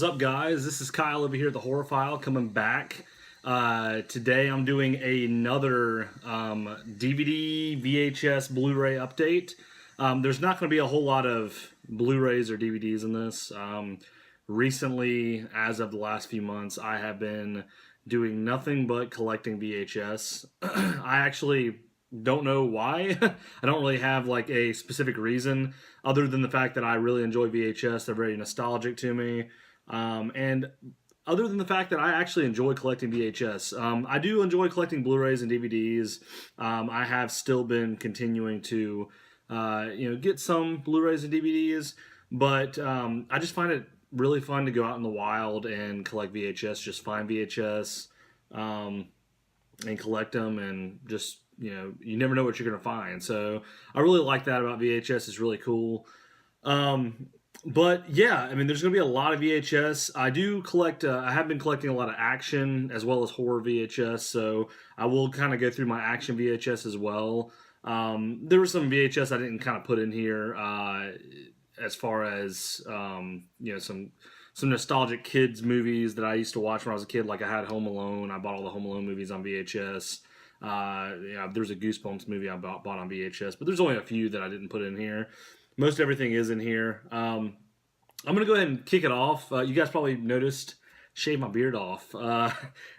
up, guys? This is Kyle over here at the Horrorphile coming back. Today I'm doing another DVD, VHS, Blu-ray update. There's not going to be a whole lot of Blu-rays or DVDs in this. Recently, as of the last few months, I have been doing nothing but collecting VHS. I actually don't know why. I don't really have like a specific reason other than the fact that I really enjoy VHS. They're very nostalgic to me. And other than the fact that I actually enjoy collecting VHS. I do enjoy collecting Blu-rays and DVDs. I have still been continuing to get some Blu-rays and DVDs, but I just find it really fun to go out in the wild and collect VHS, just find VHS and collect them, and just you never know what you're going to find. So I really like that about VHS. It's really cool. But yeah, I mean, there's going to be a lot of VHS. I do collect, I have been collecting a lot of action as well as horror VHS. So I will kind of go through my action VHS as well. There were some VHS I didn't kind of put in here as far as, some nostalgic kids movies that I used to watch when I was a kid. Like I had Home Alone. I bought all the Home Alone movies on VHS. There's a Goosebumps movie I bought on VHS, but there's only a few that I didn't put in here. Most everything is in here. I'm going to go ahead and kick it off. You guys probably noticed, shaved my beard off.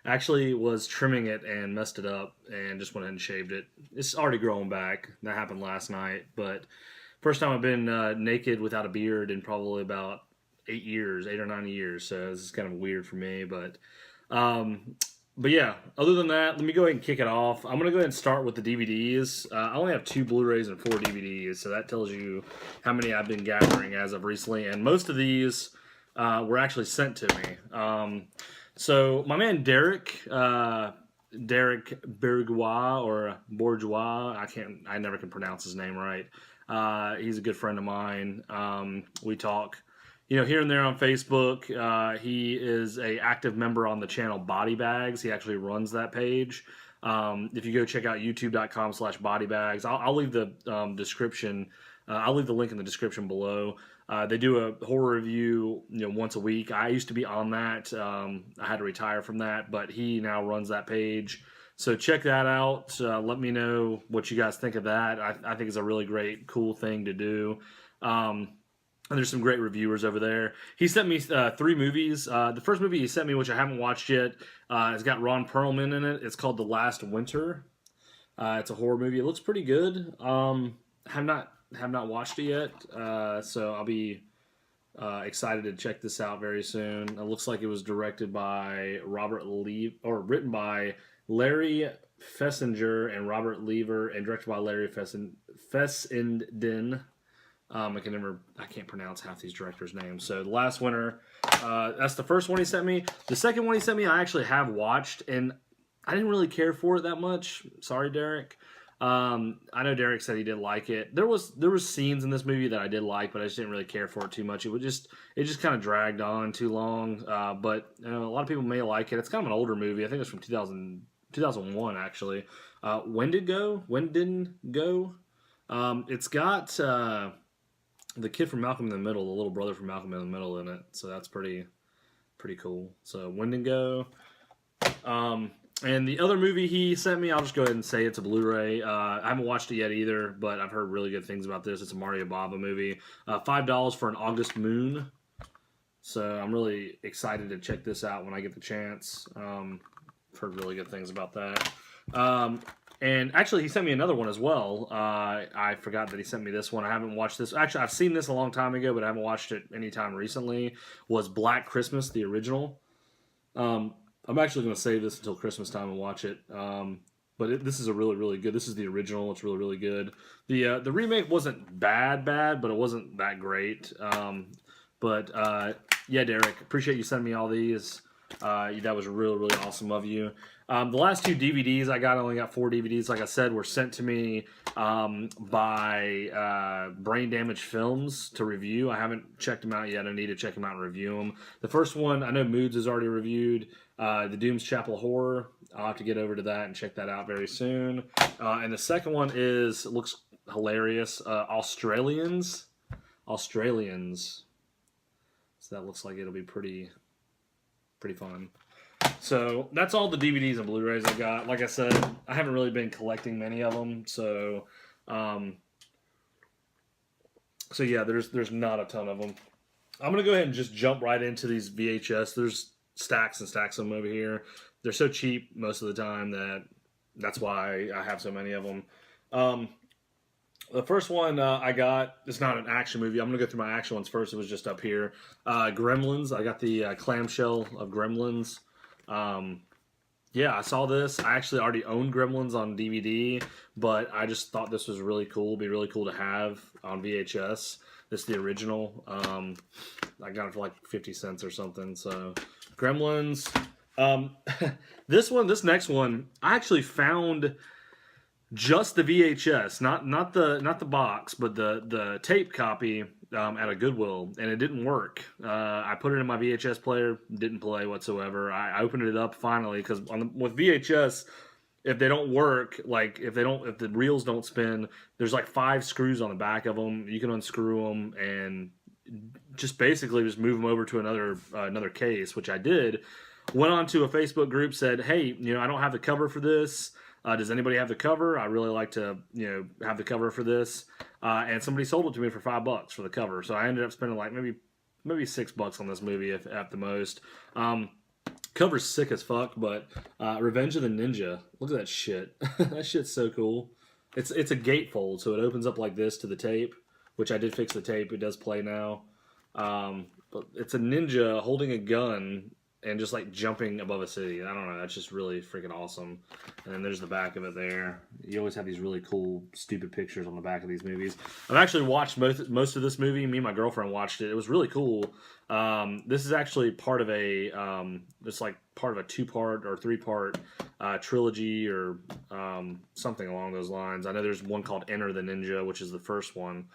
Actually was trimming it and messed it up and just went ahead and shaved it. It's already growing back. That happened last night, but first time I've been naked without a beard in probably about 8 or 9 years. So this is kind of weird for me, but yeah, other than that, let me go ahead and kick it off. I'm going to go ahead and start with the DVDs. I only have 2 Blu-rays and 4 DVDs, so that tells you how many I've been gathering as of recently. And most of these were actually sent to me. So my man Derek Bourgeois, or Bourgeois, I never can pronounce his name right. He's a good friend of mine. We talk here and there on Facebook. He is a active member on the channel Body Bags. He actually runs that page. If you go check out youtube.com/bodybags, I'll leave the description. I'll leave the link in the description below. They do a horror review, once a week. I used to be on that. I had to retire from that, but he now runs that page. So check that out. Let me know what you guys think of that. I think it's a really great, cool thing to do. And there's some great reviewers over there. He sent me 3 movies. The first movie he sent me, which I haven't watched yet, it's got Ron Perlman in it. It's called The Last Winter. It's a horror movie. It looks pretty good. Have not watched it yet, so I'll be excited to check this out very soon. It looks like it was directed by written by Larry Fessinger and Robert Lever, and directed by Larry Fessenden. I can't pronounce half these directors' names. So The Last Winter, that's the first one he sent me. The second one he sent me, I actually have watched, and I didn't really care for it that much. Sorry, Derek. I know Derek said he did like it. There was scenes in this movie that I did like, but I just didn't really care for it too much. It just kind of dragged on too long. But a lot of people may like it. It's kind of an older movie. I think it's from 2001 actually. When Didn't Go. It's got the kid from Malcolm in the Middle, the little brother from Malcolm in the Middle in it. So that's pretty cool. So Wendigo. And the other movie he sent me, I'll just go ahead and say it's a Blu-ray. I haven't watched it yet either, but I've heard really good things about this. It's a Mario Bava movie. $5 for an August Moon. So I'm really excited to check this out when I get the chance. I've heard really good things about that. And actually, he sent me another one as well. I forgot that he sent me this one. I haven't watched this. Actually, I've seen this a long time ago, but I haven't watched it anytime recently. Was Black Christmas, the original. I'm actually going to save this until Christmas time and watch it. But this is a really, really good. This is the original. It's really, really good. The remake wasn't bad, but it wasn't that great. Yeah, Derek, appreciate you sending me all these. That was really, really awesome of you. The last 2 DVDs I only got 4 DVDs, like I said, were sent to me by Brain Damage Films to review. I haven't checked them out yet. I need to check them out and review them. The first one, I know Moods is already reviewed. The Doom's Chapel Horror. I'll have to get over to that and check that out very soon. And the second one looks hilarious. Australians. So that looks like it'll be pretty fun. So that's all the DVDs and Blu-rays I got. Like I said, I haven't really been collecting many of them. So, yeah, there's not a ton of them. I'm gonna go ahead and just jump right into these VHS. There's stacks and stacks of them over here. They're so cheap most of the time that's why I have so many of them. The first one I got, it's not an action movie. I'm going to go through my action ones first. It was just up here. Gremlins. I got the clamshell of Gremlins. Yeah, I saw this. I actually already owned Gremlins on DVD, but I just thought this was really cool. It'd be really cool to have on VHS. This is the original. I got it for like 50 cents or something. So, Gremlins. This next one, I actually found just the VHS, not the box, but the tape copy at a Goodwill, and it didn't work. I put it in my VHS player, didn't play whatsoever. I opened it up finally because with VHS, if they don't work, like if the reels don't spin, there's like 5 screws on the back of them. You can unscrew them and just basically just move them over to another case, which I did. Went on to a Facebook group, said, hey, I don't have the cover for this. Does anybody have the cover? I really like to, have the cover for this. And somebody sold it to me for $5 for the cover. So I ended up spending like maybe $6 on this movie at the most. Cover's sick as fuck, but Revenge of the Ninja. Look at that shit. That shit's so cool. It's a gatefold, so it opens up like this to the tape, which I did fix the tape. It does play now. But it's a ninja holding a gun and just like jumping above a city. I don't know. That's just really freaking awesome. And then there's the back of it there. You always have these really cool, stupid pictures on the back of these movies. I've actually watched most of this movie. Me and my girlfriend watched it. It was really cool. This is actually part of it's like part of a 2-part or 3-part trilogy or something along those lines. I know there's one called Enter the Ninja, which is the first one.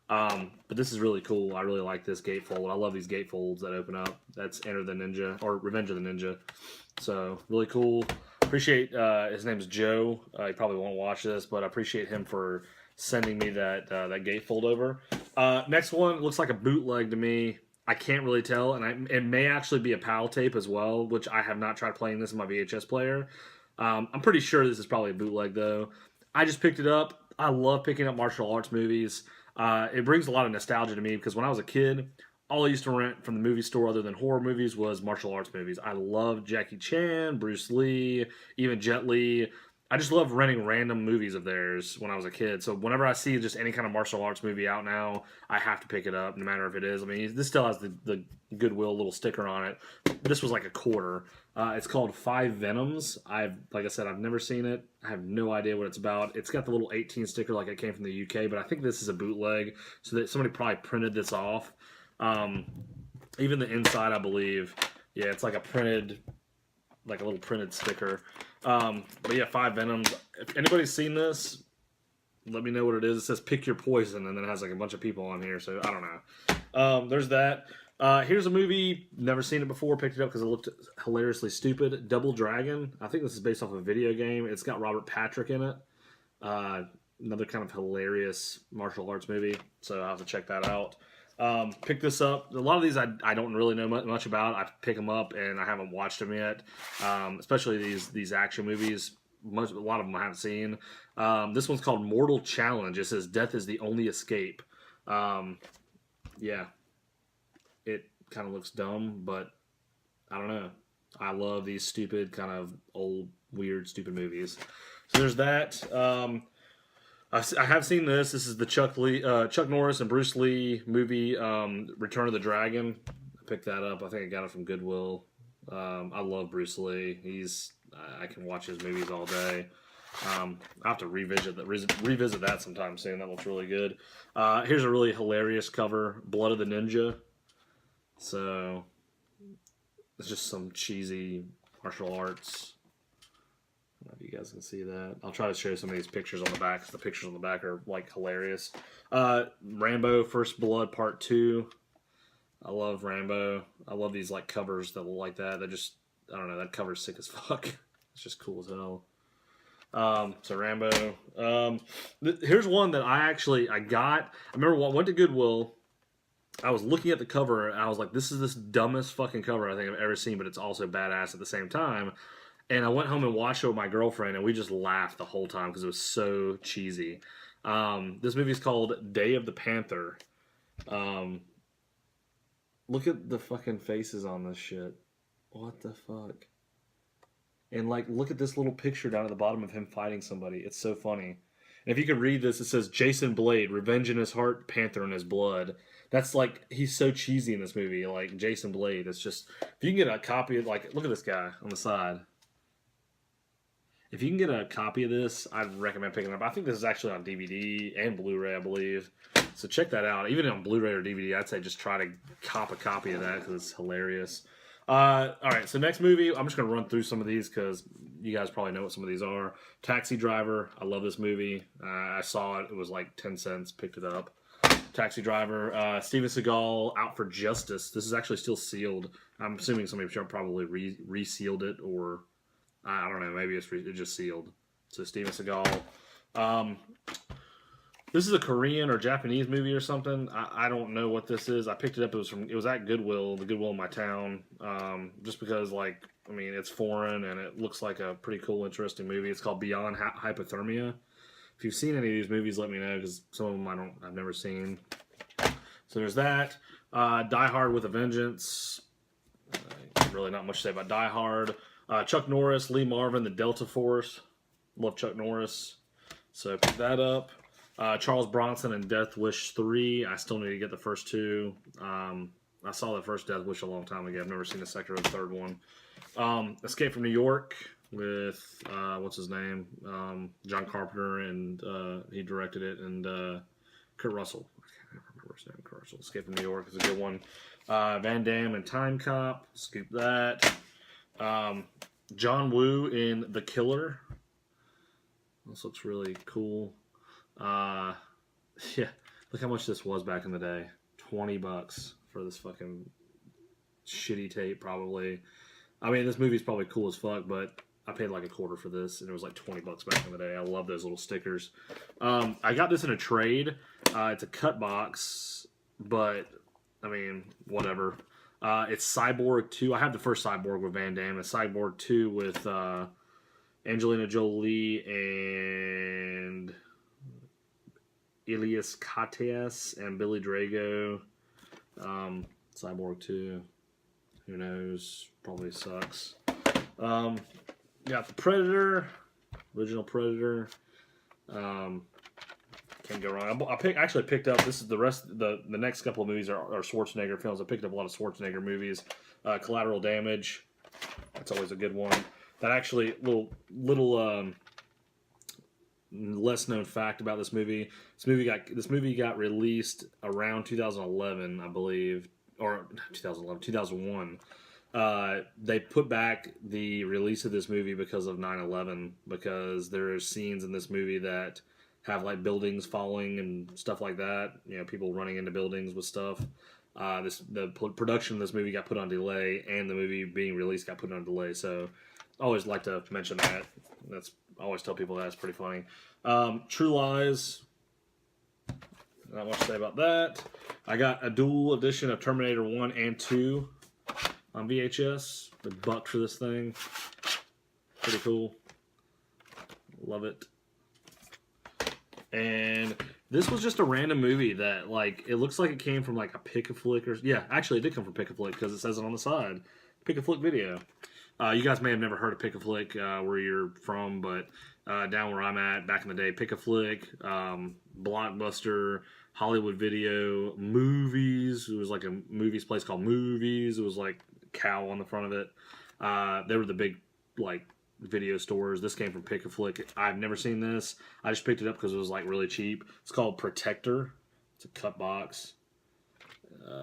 But this is really cool. I really like this gatefold. I love these gatefolds that open up. That's Enter the Ninja, or Revenge of the Ninja. So, really cool. Appreciate, his name's Joe. He probably won't watch this, but I appreciate him for sending me that gatefold over. Next one looks like a bootleg to me. I can't really tell, and it may actually be a PAL tape as well, which I have not tried playing this in my VHS player. I'm pretty sure this is probably a bootleg, though. I just picked it up. I love picking up martial arts movies. It brings a lot of nostalgia to me because when I was a kid, all I used to rent from the movie store other than horror movies was martial arts movies. I loved Jackie Chan, Bruce Lee, even Jet Li. I just love renting random movies of theirs when I was a kid. So whenever I see just any kind of martial arts movie out now, I have to pick it up, no matter if it is. I mean, this still has the Goodwill little sticker on it. This was like a quarter. It's called Five Venoms. Like I said, I've never seen it. I have no idea what it's about. It's got the little 18 sticker like it came from the UK, but I think this is a bootleg, so that somebody probably printed this off. Even the inside, I believe, yeah, it's like a little printed sticker. But yeah, Five Venoms. If anybody's seen this, let me know what it is. It says pick your poison, and then it has like a bunch of people on here, so I don't know. There's that. Here's a movie, never seen it before, picked it up because it looked hilariously stupid. Double Dragon. I think this is based off a video game. It's got Robert Patrick in it. Another kind of hilarious martial arts movie, so I'll have to check that out. Pick this up. A lot of these I don't really know much about. I pick them up and I haven't watched them yet. Especially these action movies. A lot of them I haven't seen. This one's called Mortal Challenge. It says death is the only escape. Yeah. It kind of looks dumb, but I don't know. I love these stupid kind of old, weird, stupid movies. So there's that. I have seen this. This is the Chuck Norris and Bruce Lee movie, Return of the Dragon. I picked that up. I think I got it from Goodwill. I love Bruce Lee. I can watch his movies all day. I'll have to revisit that sometime soon. That looks really good. Here's a really hilarious cover, Blood of the Ninja. So it's just some cheesy martial arts. I don't know if you guys can see that. I'll try to show some of these pictures on the back, because the pictures on the back are like hilarious. Rambo First Blood Part 2. I love Rambo. I love these like covers that look like that. I don't know, that cover's sick as fuck. It's just cool as hell. So Rambo. Here's one that I got. I remember I went to Goodwill. I was looking at the cover and I was like, this is this dumbest fucking cover I think I've ever seen, but it's also badass at the same time. And I went home and watched it with my girlfriend, and we just laughed the whole time because it was so cheesy. This movie is called Day of the Panther. Um, Look at the fucking faces on this shit. What the fuck? And like, look at this little picture down at the bottom of him fighting somebody. It's so funny. And if you could read this, it says Jason Blade, revenge in his heart, panther in his blood. That's like, he's so cheesy in this movie. Like Jason Blade. It's just, if you can get a copy of, like, look at this guy on the side. If you can get a copy of this, I'd recommend picking it up. I think this is actually on DVD and Blu-ray, I believe. So check that out. Even on Blu-ray or DVD, I'd say just try to cop a copy of that because it's hilarious. All right, so next movie, I'm just going to run through some of these because you guys probably know what some of these are. Taxi Driver, I love this movie. I saw it. It was like 10 cents, picked it up. Taxi Driver, Steven Seagal, Out for Justice. This is actually still sealed. I'm assuming somebody probably resealed it, or I don't know, maybe it's just sealed. So Steven Seagal. This is a Korean or Japanese movie or something. I don't know what this is. I picked it up. It was at Goodwill, the Goodwill in my town. Just because, like, I mean, it's foreign and it looks like a pretty cool, interesting movie. It's called Beyond Hypothermia. If you've seen any of these movies, let me know because some of them I've never seen. So there's that. Die Hard with a Vengeance. Really not much to say about Die Hard. Chuck Norris, Lee Marvin, The Delta Force. Love Chuck Norris. So pick that up. Charles Bronson and Death Wish 3. I still need to get the first two. I saw the first Death Wish a long time ago. I've never seen the second or the third one. Escape from New York with, what's his name? John Carpenter, and he directed it, and Kurt Russell. I can't remember his name. Kurt Russell. Escape from New York is a good one. Van Damme and Time Cop. Scoop that. John Woo in The Killer. This looks really cool. Yeah, look how much this was back in the day. $20 for this fucking shitty tape, probably. I mean, this movie's probably cool as fuck, but I paid like a quarter for this, and it was like $20 back in the day. I love those little stickers. I got this in a trade. It's a cut box, but I mean, whatever. It's Cyborg 2. I have the first Cyborg with Van Damme. It's Cyborg 2 with Angelina Jolie and Elias Koteas and Billy Drago. Cyborg 2. Who knows? Probably sucks. Got the Predator. Original Predator. Can't go wrong. I actually picked up, this is the rest, the next couple of movies are Schwarzenegger films. I picked up a lot of Schwarzenegger movies. Collateral Damage. That's always a good one. That actually, little less known fact about this movie. This movie got released around 2011, I believe, or 2001. They put back the release of this movie because of 9/11, because there are scenes in this movie that have like buildings falling and stuff like that. You know, people running into buildings with stuff. The production of this movie got put on delay, and the movie being released got put on delay. So I always like to mention that. I always tell people that's pretty funny. True Lies. Not much to say about that. I got a dual edition of Terminator 1 and 2 on VHS. The buck for this thing. Pretty cool. Love it. And this was just a random movie that, like, it looks like it came from like a Pick-a-Flick or, yeah, actually it did come from Pick-a-Flick because it says it on the side. Pick-a-Flick video. You guys may have never heard of Pick-a-Flick where you're from, but down where I'm at, back in the day, Pick-a-Flick, Blockbuster, Hollywood Video, Movies. It was like a movies place called Movies. It was like a cow on the front of it. They were the big, like, video stores. This came from Pick-a-Flick. I've never seen this. I just picked it up because it was like really cheap. It's called Protector. It's a cut box.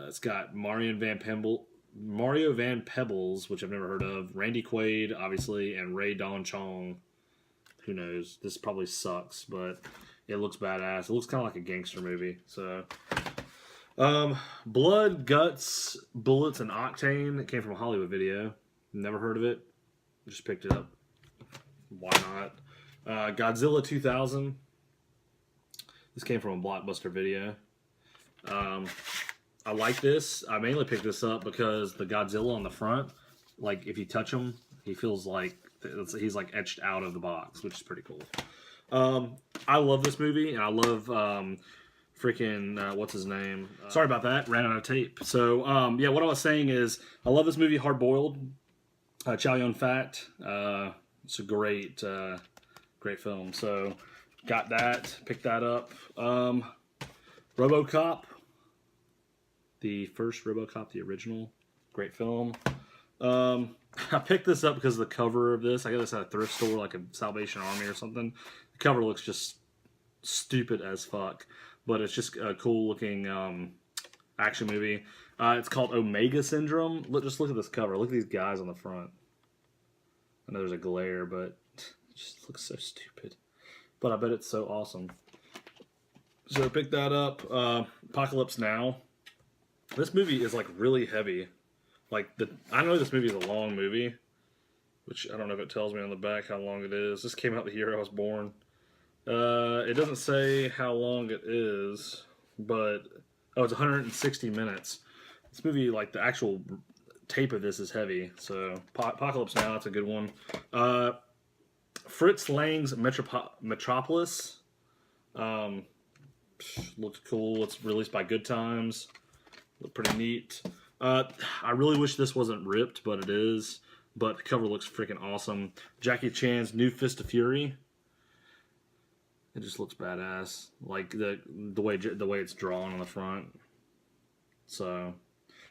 It's got Mario Van Peebles, which I've never heard of, Randy Quaid, obviously, and Ray Don Chong. Who knows? This probably sucks, but it looks badass. It looks kind of like a gangster movie. So, Blood, Guts, Bullets, and Octane. It came from a Hollywood Video. Never heard of it. Just picked it up. Why not? Godzilla 2000. This came from a Blockbuster Video. I like this. I mainly picked this up because the Godzilla on the front, like if you touch him, he feels like he's like etched out of the box, which is pretty cool. I love this movie, and I love freaking what's his name? Sorry about that, ran out of tape. So yeah, what I was saying is I love this movie, Hard Boiled. Chow Yun-Fat. It's a great great film. So got that, picked that up. RoboCop, the first RoboCop, the original, great film. I picked this up because of the cover of this. I got this at a thrift store, like a Salvation Army or something. The cover looks just stupid as fuck, but it's just a cool looking action movie. It's called Omega Syndrome. Just look at this cover. Look at these guys on the front. I know there's a glare, but it just looks so stupid. But I bet it's so awesome. So I picked that up. Apocalypse Now. This movie is like really heavy. Like I know this movie is a long movie, which I don't know if it tells me on the back how long it is. This came out the year I was born. It doesn't say how long it is, but oh, it's 160 minutes. This movie, like the actual tape of this, is heavy. So Apocalypse Now, that's a good one. Fritz Lang's Metropolis. Looked cool. It's released by Good Times. Looked pretty neat. I really wish this wasn't ripped, but it is. But the cover looks freaking awesome. Jackie Chan's New Fist of Fury. It just looks badass. Like the way it's drawn on the front. So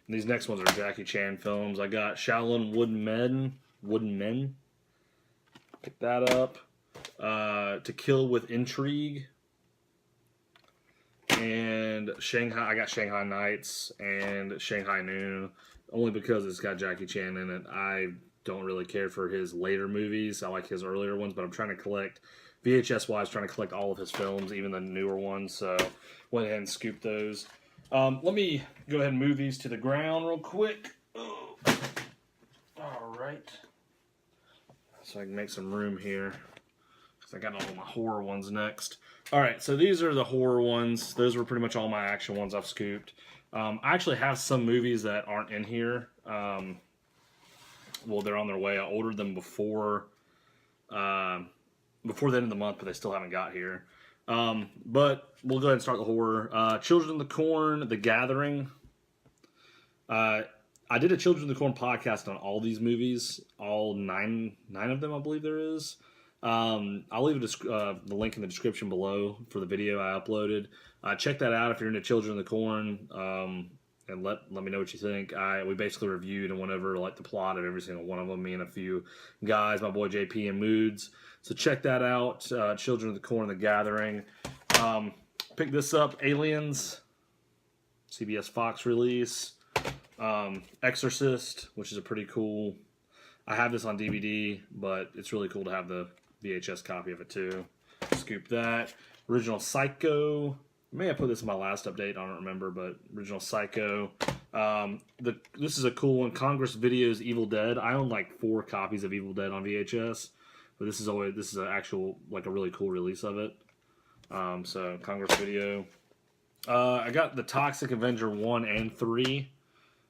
these next ones are Jackie Chan films. I got Shaolin Wooden Men. Pick that up. To Kill with Intrigue. And Shanghai. I got Shanghai Nights and Shanghai Noon. Only because it's got Jackie Chan in it. I don't really care for his later movies. I like his earlier ones, but I'm trying to collect, VHS-wise, trying to collect all of his films, even the newer ones. So went ahead and scooped those. Let me go ahead and move these to the ground real quick. Oh. All right. So I can make some room here. Because I got all my horror ones next. All right, so these are the horror ones. Those were pretty much all my action ones I've scooped. I actually have some movies that aren't in here. Well, they're on their way. I ordered them before the end of the month, but they still haven't got here. But we'll go ahead and start the horror. Children of the Corn, The Gathering. I did a Children of the Corn podcast on all these movies, all nine of them, I believe there is. I'll leave the link in the description below for the video I uploaded. Check that out if you're into Children of the Corn, and let me know what you think. We basically reviewed and went over like the plot of every single one of them, me and a few guys, my boy JP and Moods. So check that out, Children of the Corn, The Gathering. Pick this up, Aliens, CBS Fox release. Exorcist, which is a pretty cool. I have this on DVD, but it's really cool to have the VHS copy of it too. Scoop that. Original Psycho. I may have put this in my last update. I don't remember, but Original Psycho. This is a cool one. Congress Video's Evil Dead. I own like 4 copies of Evil Dead on VHS, but this is an actual, like, a really cool release of it. So Congress Video. I got the Toxic Avenger 1 and 3.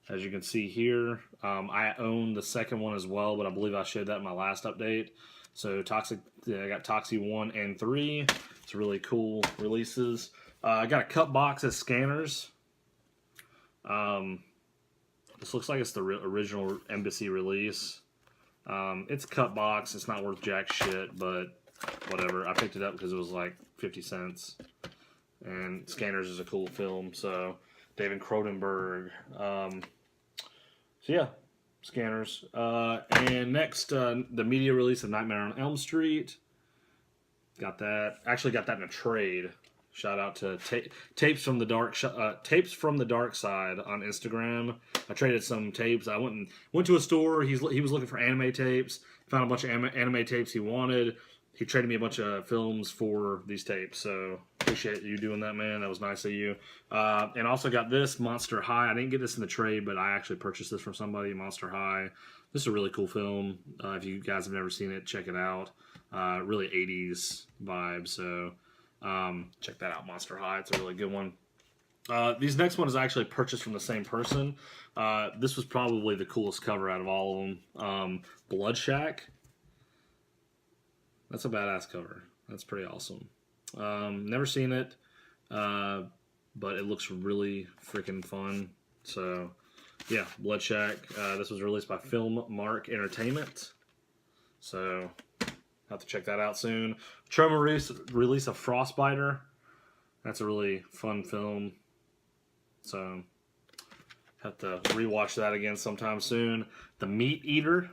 As you can see here, I own the second one as well, but I believe I showed that in my last update. So I got Toxie 1 and 3. It's really cool releases. I got a cut box of Scanners. This looks like it's the original Embassy release. It's cut box. It's not worth jack shit, but whatever. I picked it up because it was like 50 cents. And Scanners is a cool film, so David Cronenberg. So yeah, Scanners. And next, the media release of Nightmare on Elm Street. Got that. Actually got that in a trade. Shout out to Tapes from the Dark Side on Instagram. I traded some tapes. I went to a store. He was looking for anime tapes. Found a bunch of anime tapes he wanted. He traded me a bunch of films for these tapes. So appreciate you doing that, man. That was nice of you. And also got this Monster High. I didn't get this in the trade, but I actually purchased this from somebody. Monster High. This is a really cool film. If you guys have never seen it, check it out. Really 80s vibe. So check that out, Monster High. It's a really good one. These next one is actually purchased from the same person. This was probably the coolest cover out of all of them. Blood Shack. That's a badass cover. That's pretty awesome. Never seen it, but it looks really freaking fun. So, yeah, Blood Shack. This was released by Film Mark Entertainment. So, have to check that out soon. Troma release of Frostbiter. That's a really fun film. So, have to rewatch that again sometime soon. The Meat Eater.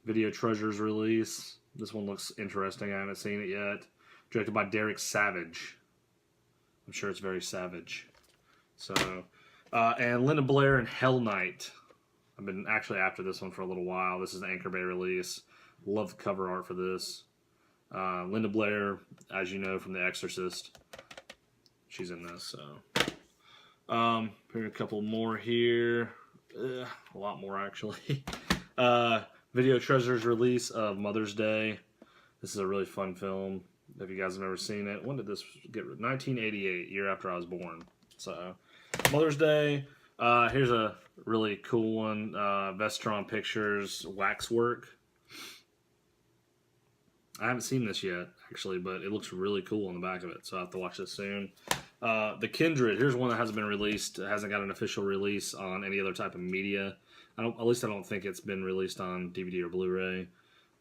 Video Treasures release. This one looks interesting. I haven't seen it yet. Directed by Derek Savage. I'm sure it's very savage. So, and Linda Blair and Hell Knight. I've been actually after this one for a little while. This is an Anchor Bay release. Love the cover art for this. Linda Blair, as you know from The Exorcist, she's in this. So, here are a couple more here. A lot more actually. Video Treasures release of Mother's Day. This is a really fun film. If you guys have never seen it, when did this get? 1988, year after I was born. So, Mother's Day. Here's a really cool one. Vestron Pictures Waxwork. I haven't seen this yet, actually, but it looks really cool on the back of it, so I have to watch this soon. The Kindred. Here's one that hasn't been released. It hasn't got an official release on any other type of media. At least I don't think it's been released on DVD or Blu-ray.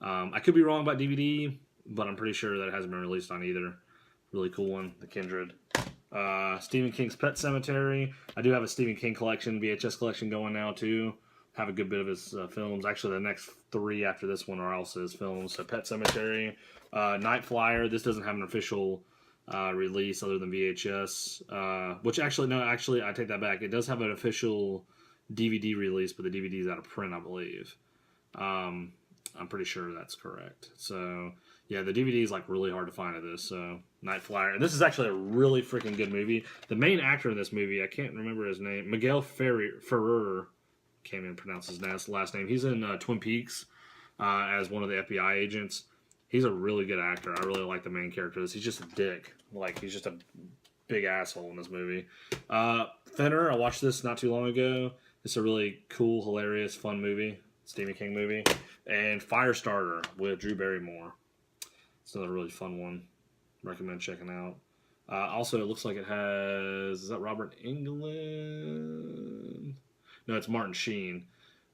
I could be wrong about DVD, but I'm pretty sure that it hasn't been released on either. Really cool one, The Kindred. Stephen King's Pet Cemetery. I do have a Stephen King collection, VHS collection going now too. Have a good bit of his films. Actually, the next 3 after this one are also his films. So Pet Cemetery, Night Flyer. This doesn't have an official release other than VHS. Which actually, no, actually I take that back. It does have an official DVD release, but the DVD is out of print, I believe. I'm pretty sure that's correct. So, yeah, the DVD is like really hard to find of this. So, Night Flyer. And this is actually a really freaking good movie. The main actor in this movie, I can't remember his name, Miguel Ferrer. Can't even pronounce his last name. He's in Twin Peaks as one of the FBI agents. He's a really good actor. I really like the main character. He's just a dick. Like, he's just a big asshole in this movie. Thinner, I watched this not too long ago. It's a really cool, hilarious, fun movie. Stephen King movie. And Firestarter with Drew Barrymore. It's another really fun one. Recommend checking out. Also, it looks like it has... Is that Robert Englund? No, it's Martin Sheen.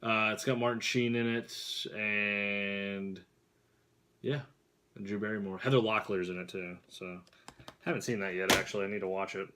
It's got Martin Sheen in it. And... Yeah. And Drew Barrymore. Heather Locklear's in it, too. So, haven't seen that yet, actually. I need to watch it.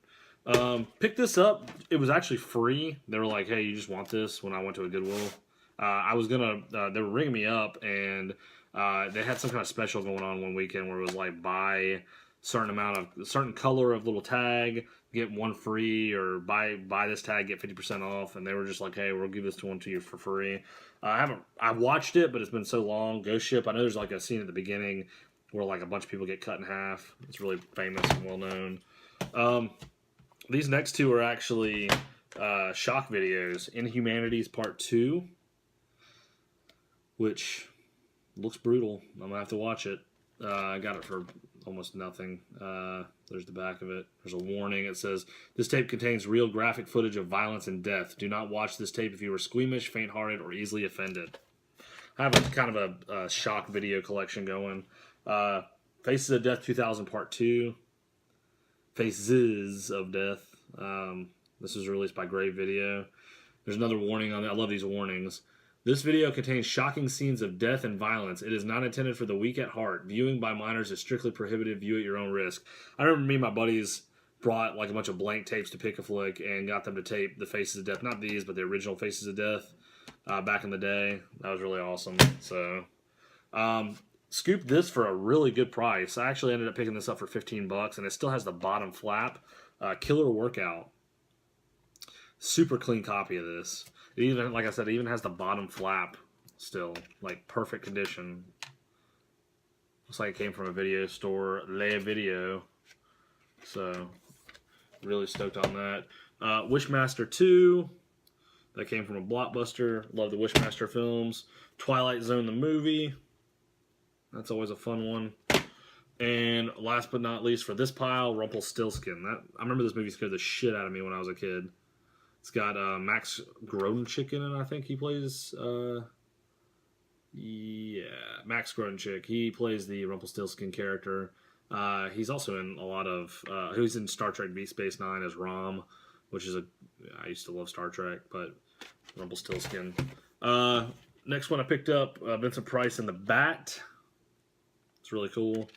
Picked this up. It was actually free. They were like, hey, you just want this when I went to a Goodwill. I was going to, they were ringing me up, and they had some kind of special going on one weekend where it was like buy certain color of little tag, get one free, or buy this tag, get 50% off. And they were just like, hey, we'll give this one to you for free. I watched it, but it's been so long. Ghost Ship. I know there's like a scene at the beginning where like a bunch of people get cut in half. It's really famous and well known. These next two are actually shock videos. Inhumanities Part 2, which looks brutal. I'm going to have to watch it. I got it for almost nothing. There's the back of it. There's a warning. It says, this tape contains real graphic footage of violence and death. Do not watch this tape if you are squeamish, faint-hearted, or easily offended. I have a kind of a shock video collection going. Faces of Death 2000 Part 2. Faces of Death. This was released by Grave Video. There's another warning on it. I love these warnings. This video contains shocking scenes of death and violence. It is not intended for the weak at heart. Viewing by minors is strictly prohibited. View at your own risk. I remember me and my buddies brought like a bunch of blank tapes to Pick a Flick and got them to tape the Faces of Death. Not these, but the original Faces of Death back in the day. That was really awesome. So, scooped this for a really good price. I actually ended up picking this up for $15, and it still has the bottom flap. Killer Workout. Super clean copy of this. It even, like I said, it even has the bottom flap still. Like, perfect condition. Looks like it came from a video store, Le Video. So, really stoked on that. Wishmaster 2. That came from a Blockbuster. Love the Wishmaster films. Twilight Zone the movie. That's always a fun one. And last but not least for this pile, Rumpelstiltskin. I remember this movie scared the shit out of me when I was a kid. It's got Max Gronchick in it, I think he plays. Yeah, Max Gronchick. He plays the Rumpelstiltskin character. He's also in a lot of... he's in Star Trek Deep Space Nine as Rom, which is I used to love Star Trek, but Rumpelstiltskin. Next one I picked up, Vincent Price and the Bat. It's really cool.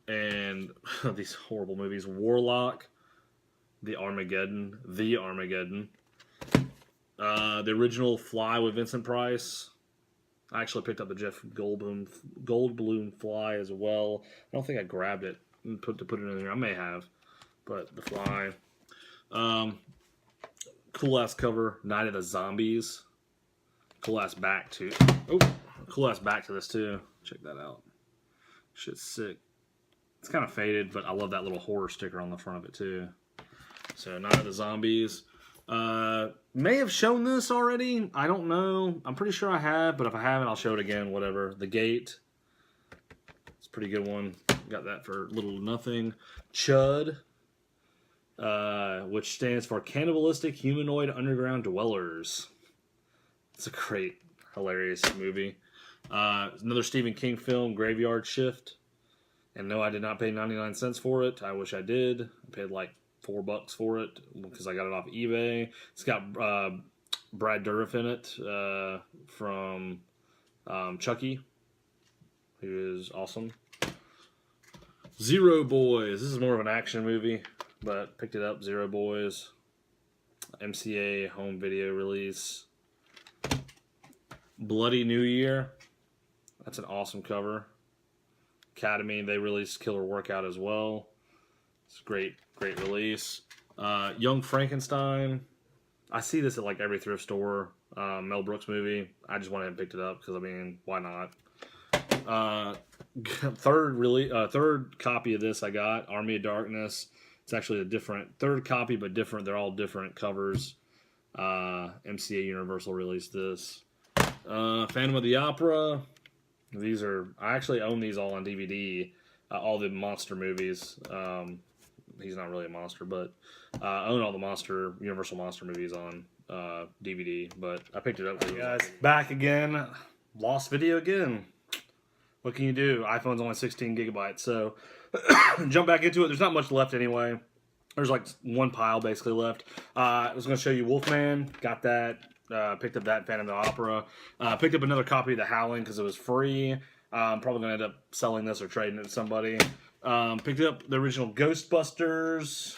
And these horrible movies. Warlock, The Armageddon. The original Fly with Vincent Price. I actually picked up the Jeff Goldblum Fly as well. I don't think I grabbed it and put it in there. I may have, but the Fly. Cool ass cover. Night of the Zombies. Cool ass back too. Oh, cool ass back to this too. Check that out. Shit's sick. It's kind of faded, but I love that little horror sticker on the front of it too. So Night of the Zombies. May have shown this already. I don't know. I'm pretty sure I have, but if I haven't, I'll show it again. Whatever. The Gate. It's a pretty good one. Got that for little to nothing. Chud, which stands for Cannibalistic Humanoid Underground Dwellers. It's a great, hilarious movie. Another Stephen King film, Graveyard Shift. And no, I did not pay 99 cents for it. I wish I did. I paid like $4 for it because I got it off eBay. It's got Brad Dourif in it from Chucky, who is awesome. Zero Boys. This is more of an action movie, but picked it up. Zero Boys. MCA home video release. Bloody New Year. That's an awesome cover. Academy, they released Killer Workout as well. It's a great release. Young Frankenstein. I see this at like every thrift store. Mel Brooks movie. I just went ahead and picked it up because, I mean, why not? Third copy of this I got, Army of Darkness. It's actually a different, third copy, but different. They're all different covers. MCA Universal released this. Phantom of the Opera. These are, I actually own these all on DVD, all the monster movies. He's not really a monster, but I own all the Universal monster movies on DVD, but I picked it up. Hey guys, back again. Lost video again. What can you do? iPhone's only 16 gigabytes, so jump back into it. There's not much left anyway. There's like one pile basically left. I was going to show you Wolfman. Got that. Picked up that Phantom of the Opera. Picked up another copy of The Howling because it was free. I'm probably going to end up selling this or trading it to somebody. Picked up the original Ghostbusters.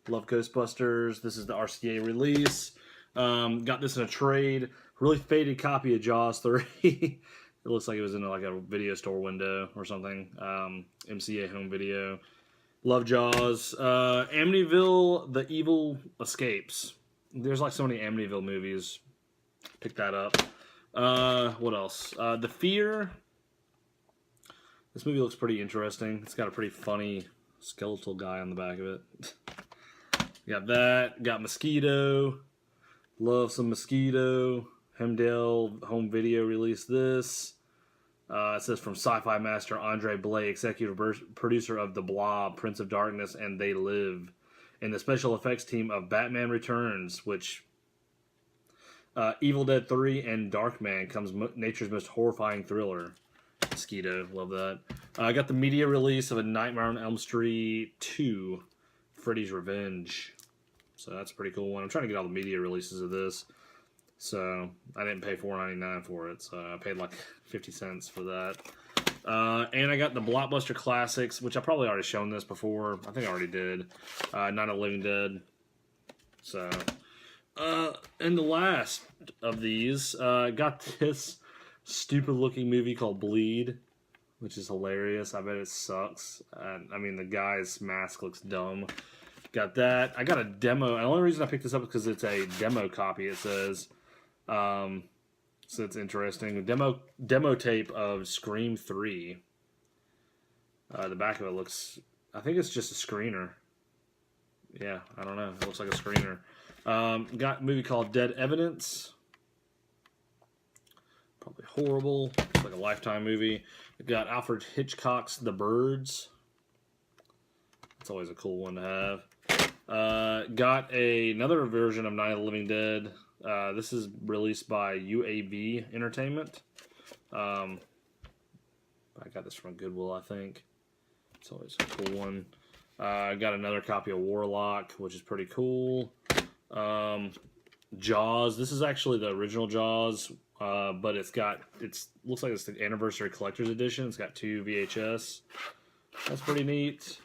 Love Ghostbusters. This is the RCA release. Got this in a trade. Really faded copy of Jaws 3. It looks like it was in like a video store window or something. MCA home video. Love Jaws. Amityville, The Evil Escapes. There's like so many Amityville movies. Pick that up. What else? The Fear. This movie looks pretty interesting. It's got a pretty funny skeletal guy on the back of it. Got that. Got Mosquito. Love some Mosquito. Hemdale home video released this. It says from sci-fi master Andre Blay, executive producer of The Blob, Prince of Darkness, and They Live. And the special effects team of Batman Returns, which Evil Dead 3 and Darkman comes nature's most horrifying thriller. Mosquito, love that. I got the media release of A Nightmare on Elm Street 2, Freddy's Revenge. So that's a pretty cool one. I'm trying to get all the media releases of this. So I didn't pay $4.99 for it, so I paid like 50 cents for that. And I got the Blockbuster Classics, which I probably already shown this before. I think I already did. Night of the Living Dead. So, and the last of these, got this stupid looking movie called Bleed, which is hilarious. I bet it sucks. I mean, the guy's mask looks dumb. Got that. I got a demo. The only reason I picked this up is because it's a demo copy, it says. So it's interesting. Demo tape of Scream 3. The back of it looks... I think it's just a screener. Yeah, I don't know. It looks like a screener. Got a movie called Dead Evidence. Probably horrible. It's like a Lifetime movie. We've got Alfred Hitchcock's The Birds. That's always a cool one to have. Got another version of Night of the Living Dead. This is released by UAV Entertainment. I got this from Goodwill, I think. It's always a cool one. I got another copy of Warlock, which is pretty cool. Jaws. This is actually the original Jaws, but looks like it's the Anniversary Collector's Edition. It's got 2 VHS. That's pretty neat.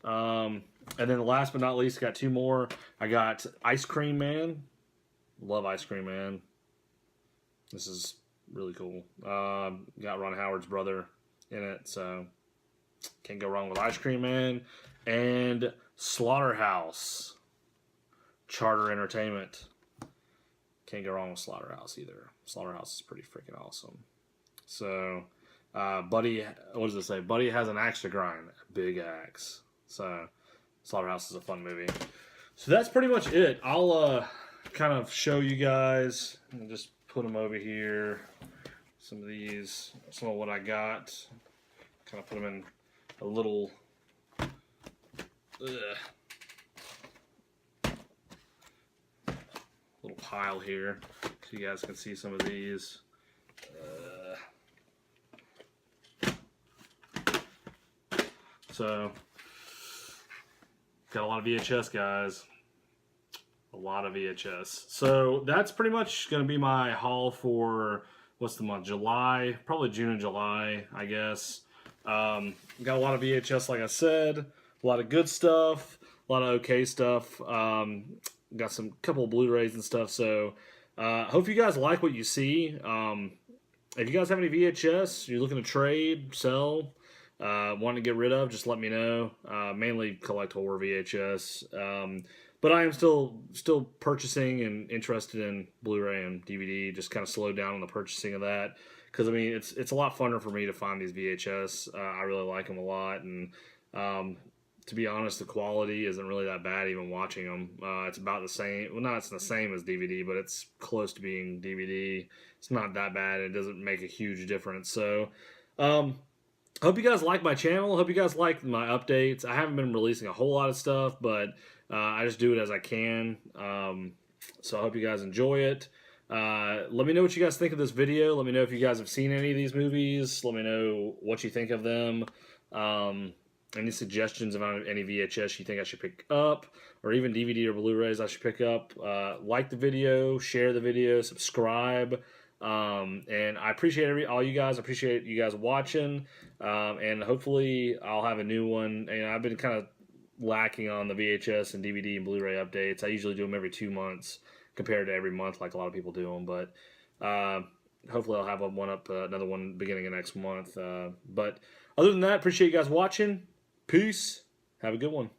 And then last but not least, got 2 more. I got Ice Cream Man. Love Ice Cream Man. This is really cool. Got Ron Howard's brother in it, so can't go wrong with Ice Cream Man. And Slaughterhouse. Charter Entertainment. Can't go wrong with Slaughterhouse either. Slaughterhouse is pretty freaking awesome. So, Buddy, what does it say? Buddy has an axe to grind. Big axe. So, Slaughterhouse is a fun movie. So that's pretty much it. I'll kind of show you guys and just put them over here. Some of these, some of what I got. Kind of put them in a little little pile here so you guys can see some of these. So got a lot of VHS, guys. A lot of VHS. So that's pretty much going to be my haul for, what's the month? July. Probably June and July, I guess. Got a lot of VHS, like I said. A lot of good stuff. A lot of okay stuff. Got some couple of Blu-rays and stuff. So hope you guys like what you see. If you guys have any VHS you're looking to trade, sell, want to get rid of, just let me know. Mainly collect horror VHS. But I am still purchasing and interested in Blu-ray and DVD. Just kind of slowed down on the purchasing of that because I mean it's a lot funner for me to find these VHS. I really like them a lot, and to be honest, the quality isn't really that bad. Even watching them, it's about the same. Well, not it's the same as DVD, but it's close to being DVD. It's not that bad. It doesn't make a huge difference. So. Hope you guys like my channel. Hope you guys like my updates. I haven't been releasing a whole lot of stuff, but I just do it as I can. So I hope you guys enjoy it. Let me know what you guys think of this video. Let me know if you guys have seen any of these movies. Let me know what you think of them. Any suggestions about any VHS you think I should pick up, or even DVD or Blu-rays I should pick up. Like the video, share the video, subscribe. And I appreciate all you guys. I appreciate you guys watching. And hopefully I'll have a new one. And I've been kind of lacking on the VHS and DVD and Blu-ray updates. I usually do them every 2 months compared to every month like a lot of people do them. But hopefully I'll have another one beginning of next month. But other than that, appreciate you guys watching. Peace. Have a good one.